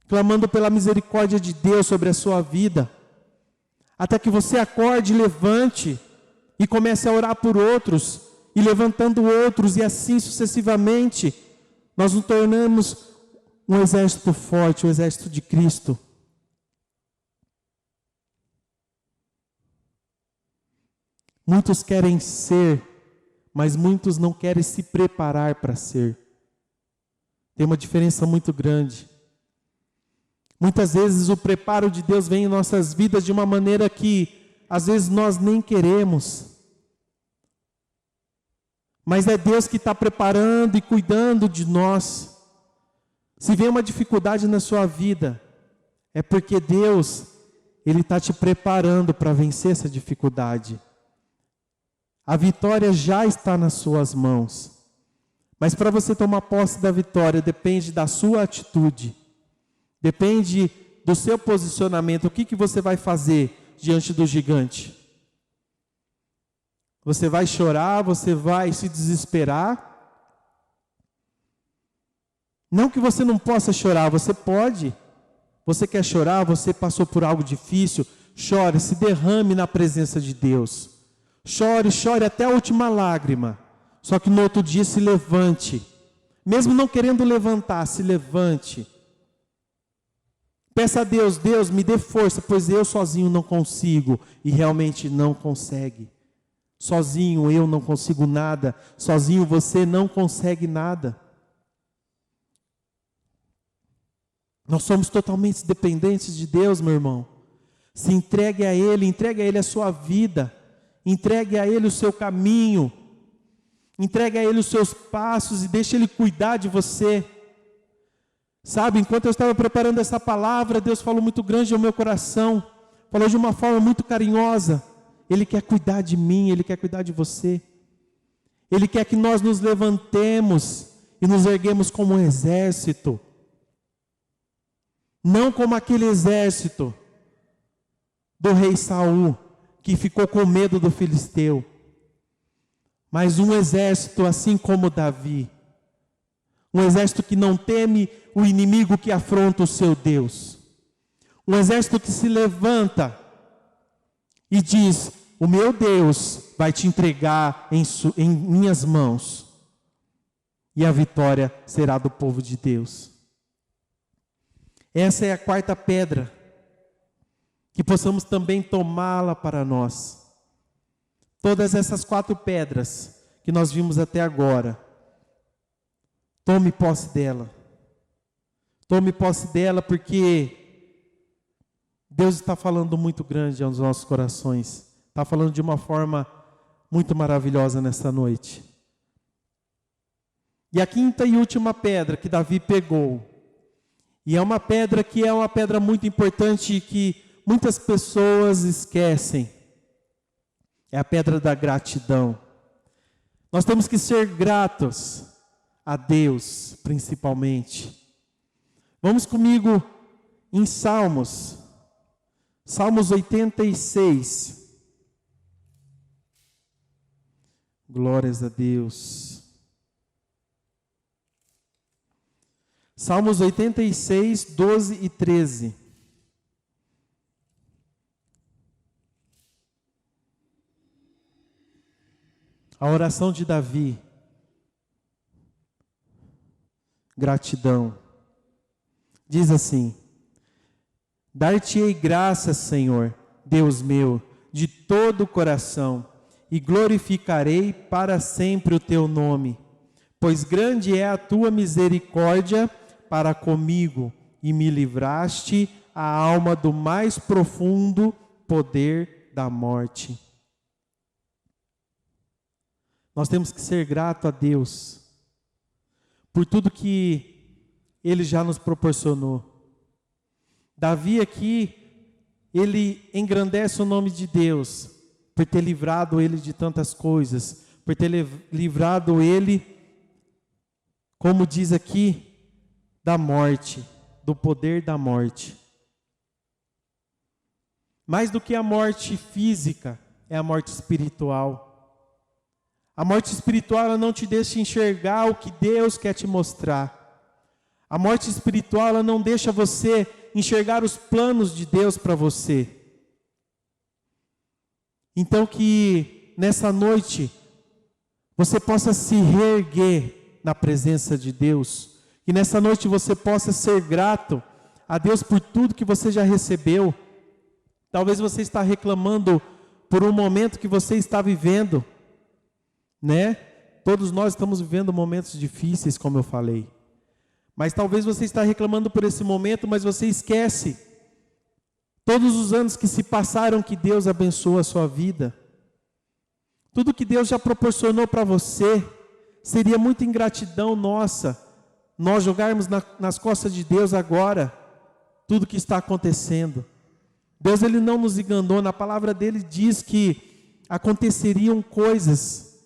clamando pela misericórdia de Deus sobre a sua vida, até que você acorde, levante e comece a orar por outros, e levantando outros, e assim sucessivamente, nós nos tornamos um exército forte, o exército de Cristo. Muitos querem ser, mas muitos não querem se preparar para ser. Tem uma diferença muito grande. Muitas vezes o preparo de Deus vem em nossas vidas de uma maneira que, às vezes, nós nem queremos. Mas é Deus que está preparando e cuidando de nós. Se vem uma dificuldade na sua vida, é porque Deus, Ele está te preparando para vencer essa dificuldade. A vitória já está nas suas mãos. Mas para você tomar posse da vitória, depende da sua atitude. Depende do seu posicionamento. O que você vai fazer diante do gigante? Você vai chorar? Você vai se desesperar? Não que você não possa chorar, você pode. Você quer chorar? Você passou por algo difícil? Chore, se derrame na presença de Deus. Chore, chore até a última lágrima. Só que no outro dia se levante. Mesmo não querendo levantar, se levante. Peça a Deus, Deus me dê força, pois eu sozinho não consigo. E realmente não consegue. Sozinho eu não consigo nada. Sozinho você não consegue nada. Nós somos totalmente dependentes de Deus, meu irmão. Se entregue a Ele a sua vida. Entregue a Ele o seu caminho. Entregue a Ele os seus passos e deixe Ele cuidar de você. Sabe, enquanto eu estava preparando essa palavra, Deus falou muito grande ao meu coração. Falou de uma forma muito carinhosa. Ele quer cuidar de mim, Ele quer cuidar de você. Ele quer que nós nos levantemos e nos erguemos como um exército. Não como aquele exército do rei Saul, que ficou com medo do filisteu. Mas um exército assim como Davi. Um exército que não teme o inimigo que afronta o seu Deus. Um exército que se levanta e diz: o meu Deus vai te entregar em minhas mãos. E a vitória será do povo de Deus. Essa é a quarta pedra. Que possamos também tomá-la para nós. Todas essas 4 pedras que nós vimos até agora. Tome posse dela. Tome posse dela porque Deus está falando muito grande aos nossos corações. Está falando de uma forma muito maravilhosa nessa noite. E a quinta e última pedra que Davi pegou. E é uma pedra que é uma pedra muito importante que muitas pessoas esquecem. É a pedra da gratidão. Nós temos que ser gratos a Deus, principalmente. Vamos comigo em Salmos. Salmos 86. Glórias a Deus. Salmos 86, 12 e 13. A oração de Davi. Gratidão. Diz assim: dar-te-ei graças, Senhor, Deus meu, de todo o coração, e glorificarei para sempre o teu nome, pois grande é a tua misericórdia para comigo, e me livraste a alma do mais profundo poder da morte. Nós temos que ser gratos a Deus por tudo que Ele já nos proporcionou. Davi aqui, ele engrandece o nome de Deus por ter livrado ele de tantas coisas, por ter livrado ele, como diz aqui, da morte, do poder da morte. Mais do que a morte física, é a morte espiritual. A morte espiritual, ela não te deixa enxergar o que Deus quer te mostrar. A morte espiritual, ela não deixa você enxergar os planos de Deus para você. Então que nessa noite você possa se reerguer na presença de Deus. Que nessa noite você possa ser grato a Deus por tudo que você já recebeu. Talvez você está reclamando por um momento que você está vivendo, né? Todos nós estamos vivendo momentos difíceis, como eu falei. Mas talvez você está reclamando por esse momento, mas você esquece todos os anos que se passaram que Deus abençoou a sua vida. Tudo que Deus já proporcionou para você, seria muita ingratidão nossa, nós jogarmos nas costas de Deus agora, tudo que está acontecendo. Deus, Ele não nos enganou, na palavra dEle diz que aconteceriam coisas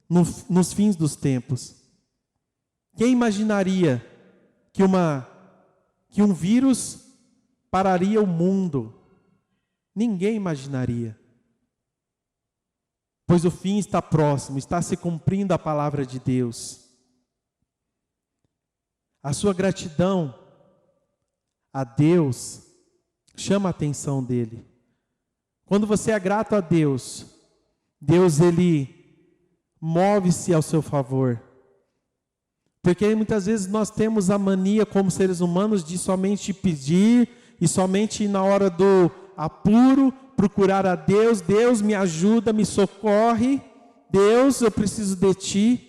nos fins dos tempos. Quem imaginaria que um vírus pararia o mundo? Ninguém imaginaria. Pois o fim está próximo, está se cumprindo a palavra de Deus. A sua gratidão a Deus chama a atenção dEle. Quando você é grato a Deus, Deus, Ele move-se ao seu favor. Porque muitas vezes nós temos a mania como seres humanos de somente pedir e somente na hora do apuro procurar a Deus. Deus me ajuda, me socorre. Deus, eu preciso de Ti.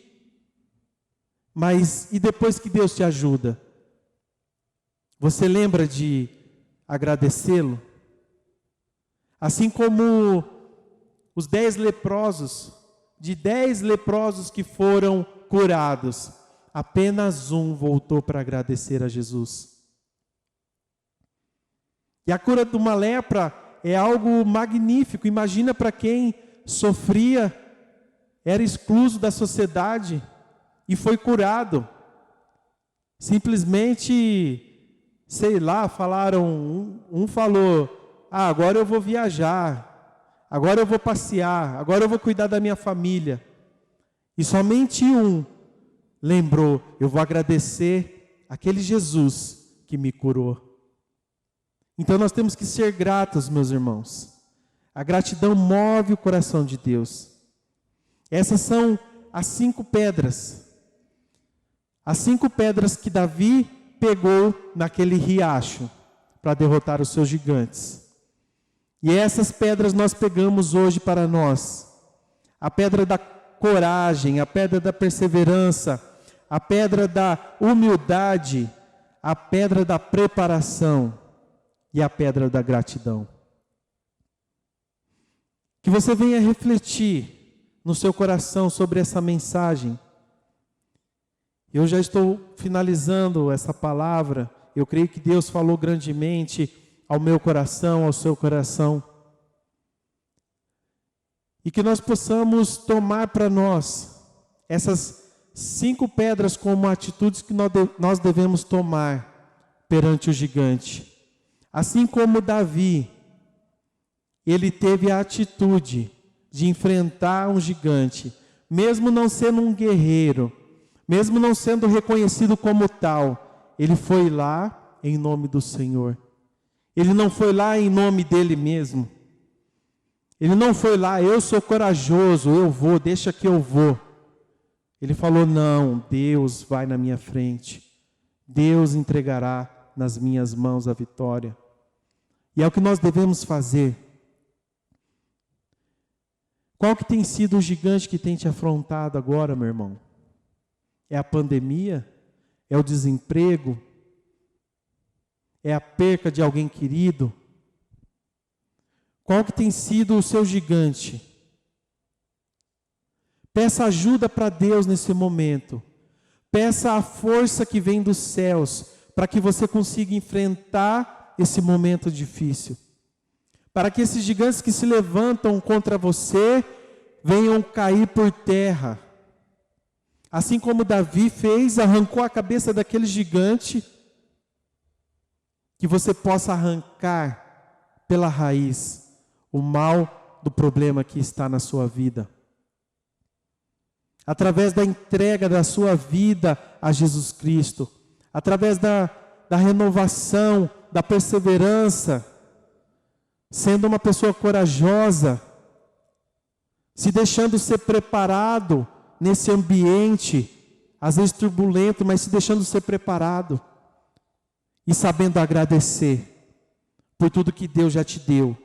Mas e depois que Deus te ajuda? Você lembra de agradecê-lo? Assim como os 10 leprosos, de 10 leprosos que foram curados, apenas um voltou para agradecer a Jesus. E a cura de uma lepra é algo magnífico. Imagina para quem sofria, era excluso da sociedade e foi curado. Simplesmente, sei lá, falaram, um falou, agora eu vou viajar, agora eu vou passear, agora eu vou cuidar da minha família. E somente um lembrou, eu vou agradecer aquele Jesus que me curou. Então nós temos que ser gratos, meus irmãos. A gratidão move o coração de Deus. Essas são as 5 pedras. As 5 pedras que Davi pegou naquele riacho para derrotar os seus gigantes. E essas pedras nós pegamos hoje para nós. A pedra da coragem, a pedra da perseverança, a pedra da humildade, a pedra da preparação e a pedra da gratidão. Que você venha refletir no seu coração sobre essa mensagem. Eu já estou finalizando essa palavra. Eu creio que Deus falou grandemente ao meu coração, ao seu coração. E que nós possamos tomar para nós essas 5 pedras como atitudes que nós devemos tomar perante o gigante. Assim como Davi, ele teve a atitude de enfrentar um gigante, mesmo não sendo um guerreiro, mesmo não sendo reconhecido como tal, ele foi lá em nome do Senhor. Ele não foi lá em nome dele mesmo. Ele não foi lá, eu sou corajoso, eu vou, deixa que eu vou. Ele falou, não, Deus vai na minha frente. Deus entregará nas minhas mãos a vitória. E é o que nós devemos fazer. Qual que tem sido o gigante que tem te afrontado agora, meu irmão? É a pandemia? É o desemprego? É a perca de alguém querido? Qual que tem sido o seu gigante? Peça ajuda para Deus nesse momento. Peça a força que vem dos céus para que você consiga enfrentar esse momento difícil. Para que esses gigantes que se levantam contra você venham cair por terra. Assim como Davi fez, arrancou a cabeça daquele gigante, que você possa arrancar pela raiz o mal do problema que está na sua vida. Através da entrega da sua vida a Jesus Cristo, através da renovação, da perseverança, sendo uma pessoa corajosa, se deixando ser preparado nesse ambiente, às vezes turbulento, mas se deixando ser preparado e sabendo agradecer por tudo que Deus já te deu.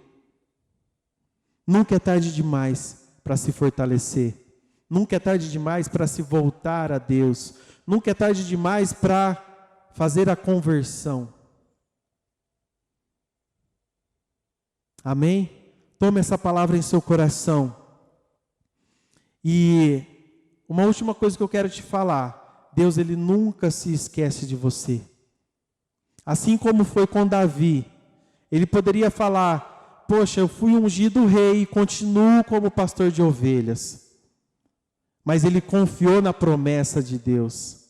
Nunca é tarde demais para se fortalecer. Nunca é tarde demais para se voltar a Deus. Nunca é tarde demais para fazer a conversão. Amém? Tome essa palavra em seu coração. E uma última coisa que eu quero te falar. Deus, Ele nunca se esquece de você. Assim como foi com Davi. Ele poderia falar, poxa, eu fui ungido rei e continuo como pastor de ovelhas. Mas ele confiou na promessa de Deus.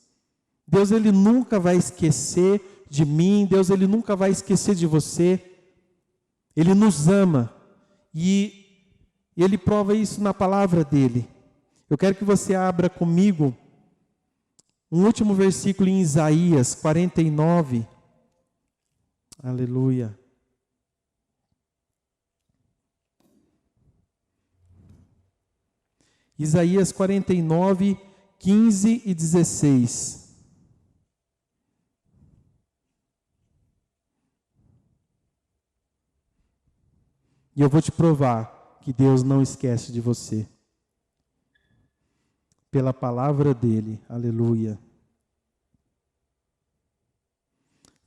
Deus, Ele nunca vai esquecer de mim. Deus, Ele nunca vai esquecer de você. Ele nos ama. E Ele prova isso na palavra dEle. Eu quero que você abra comigo um último versículo em Isaías 49. Aleluia. Isaías 49, 15 e 16. E eu vou te provar que Deus não esquece de você. Pela palavra dele, aleluia.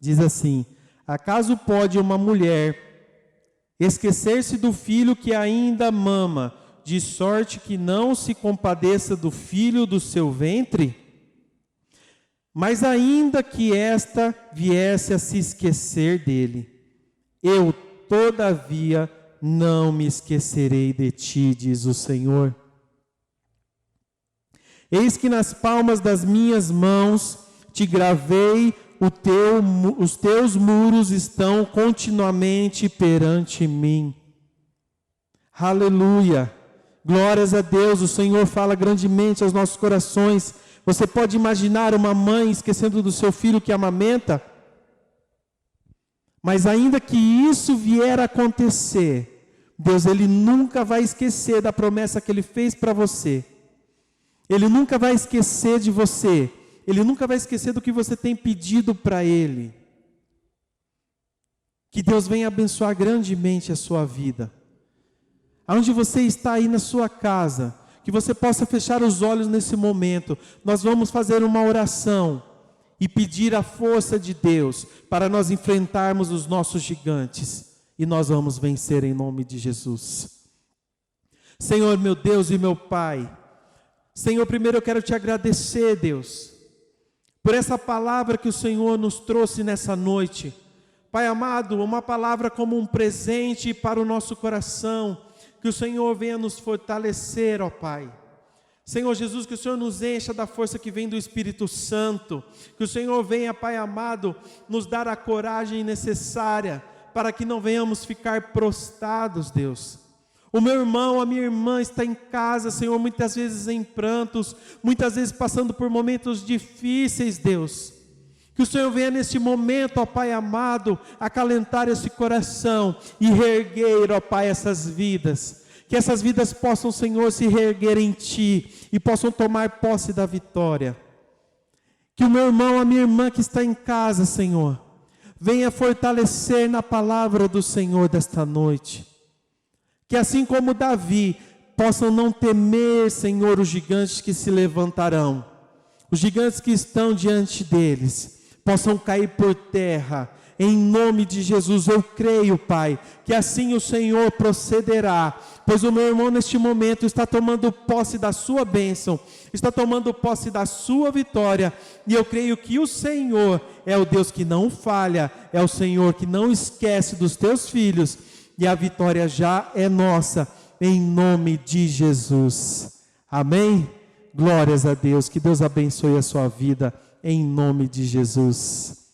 Diz assim: acaso pode uma mulher esquecer-se do filho que ainda mama, de sorte que não se compadeça do filho do seu ventre? Mas ainda que esta viesse a se esquecer dele, eu, todavia, não me esquecerei de ti, diz o Senhor. Eis que nas palmas das minhas mãos te gravei, os teus muros estão continuamente perante mim. Aleluia! Glórias a Deus, o Senhor fala grandemente aos nossos corações. Você pode imaginar uma mãe esquecendo do seu filho que amamenta? Mas ainda que isso vier a acontecer, Deus, Ele nunca vai esquecer da promessa que Ele fez para você. Ele nunca vai esquecer de você. Ele nunca vai esquecer do que você tem pedido para Ele. Que Deus venha abençoar grandemente a sua vida. Aonde você está aí na sua casa, que você possa fechar os olhos nesse momento. Nós vamos fazer uma oração e pedir a força de Deus para nós enfrentarmos os nossos gigantes. E nós vamos vencer em nome de Jesus. Senhor, meu Deus e meu Pai, Senhor, primeiro eu quero te agradecer, Deus, por essa palavra que o Senhor nos trouxe nessa noite. Pai amado, uma palavra como um presente para o nosso coração, que o Senhor venha nos fortalecer, ó Pai. Senhor Jesus, que o Senhor nos encha da força que vem do Espírito Santo, que o Senhor venha, Pai amado, nos dar a coragem necessária, para que não venhamos ficar prostrados, Deus. O meu irmão, a minha irmã está em casa, Senhor, muitas vezes em prantos, muitas vezes passando por momentos difíceis, Deus. Que o Senhor venha neste momento, ó Pai amado, acalentar esse coração e reerguer, ó Pai, essas vidas. Que essas vidas possam, Senhor, se reerguer em Ti e possam tomar posse da vitória. Que o meu irmão, a minha irmã que está em casa, Senhor, venha fortalecer na palavra do Senhor desta noite. Que assim como Davi, possam não temer, Senhor, os gigantes que se levantarão. Os gigantes que estão diante deles possam cair por terra, em nome de Jesus. Eu creio, Pai, que assim o Senhor procederá, pois o meu irmão neste momento está tomando posse da sua bênção, está tomando posse da sua vitória, e eu creio que o Senhor é o Deus que não falha, é o Senhor que não esquece dos teus filhos, e a vitória já é nossa, em nome de Jesus. Amém? Glórias a Deus, que Deus abençoe a sua vida, em nome de Jesus.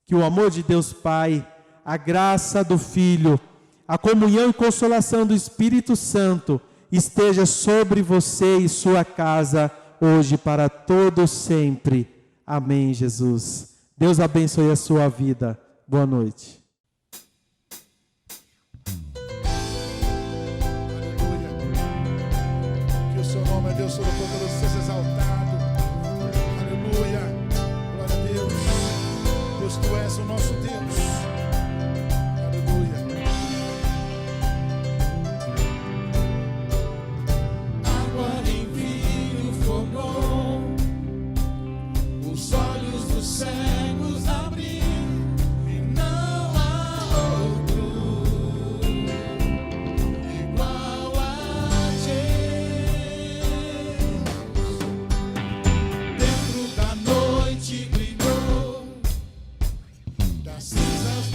Que o amor de Deus Pai, a graça do Filho, a comunhão e consolação do Espírito Santo esteja sobre você e sua casa hoje para todo sempre. Amém, Jesus. Deus abençoe a sua vida. Boa noite. Aleluia. Que o seu nome é Deus Todo-Poderoso, seja exaltado. Aleluia. Glória a Deus. Deus, Tu és o nosso Deus. Aleluia. Água em vinho formou, os olhos dos cegos abriu, e não há outro igual a Deus. Dentro da noite brilhou, das cinzas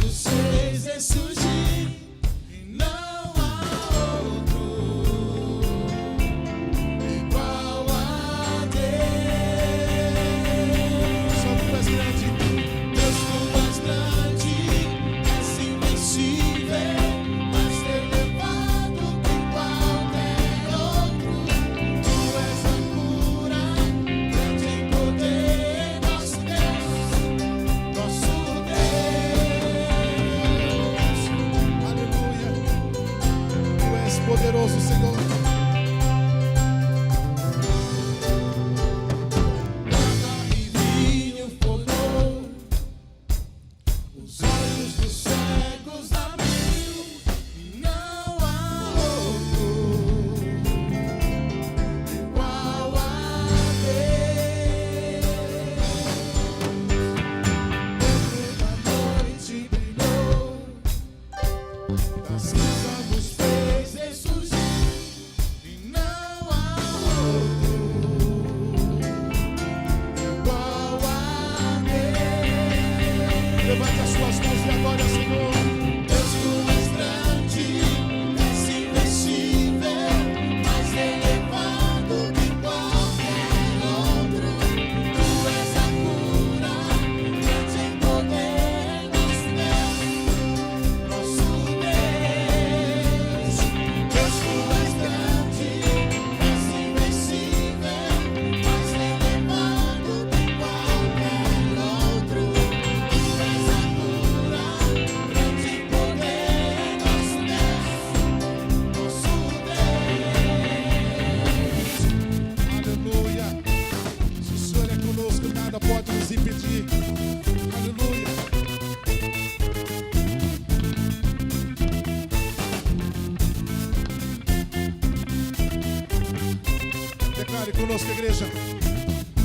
e adore ao Senhor. Deus, tu és grande, és invencível, mais elevado que qualquer outro. Tu és a cura, grande em poder, nosso Deus, nosso Deus. Deus, tu és grande, és invencível, mais elevado que qualquer outro. Tu és a cura, grande em poder, nosso Deus, nosso Deus. Aleluia. Se o Senhor é conosco, nada pode nos impedir. Aleluia. Declare conosco, igreja.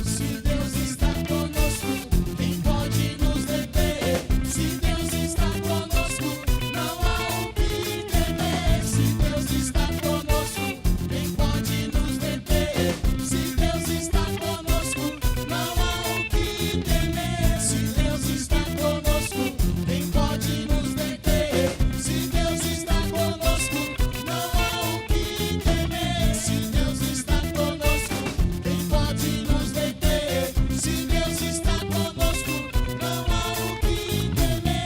Se Deus está conosco, quem pode nos deter? Se Deus está conosco, não há o que temer. Se Deus está conosco, quem pode nos deter? Se Deus está conosco, não há o que temer. Se Deus está conosco, quem pode nos deter? Se Deus está conosco, não há o que temer. Se Deus está conosco, quem pode nos deter? Se Deus está conosco, não há o que temer.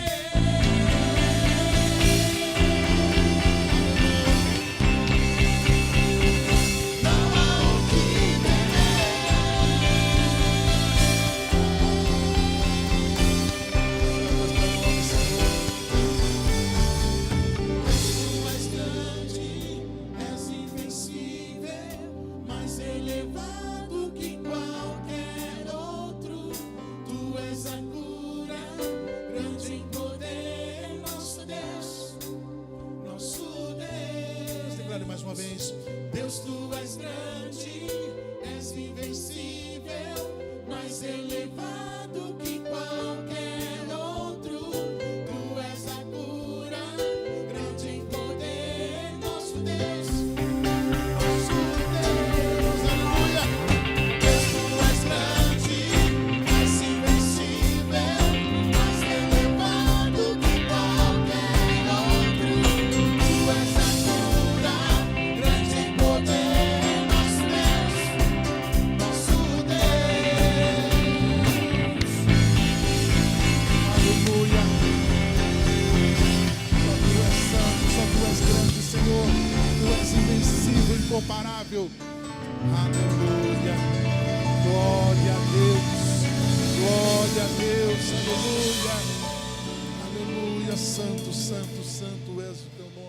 Não há o que Tu és grande, és invencível, mais elevado que qualquer outro. Tu és a cura, grande em poder, nosso Deus, nosso Deus. Declare mais uma vez. Deus, tu és grande, és invencível, mais elevado que qualquer outro. Tu és a cura, grande em poder, nosso Deus, nosso Deus. Aleluia. Deus, tu és grande, és invencível, mais elevado que qualquer outro. Tu és a cura, grande em poder, nosso Deus, nosso Deus. Aleluia. Só tu és grande, Senhor. Tu és invencível, incomparável. Aleluia. Glória a Deus. Glória a Deus. Aleluia. Aleluia. Santo, santo, santo és o teu nome.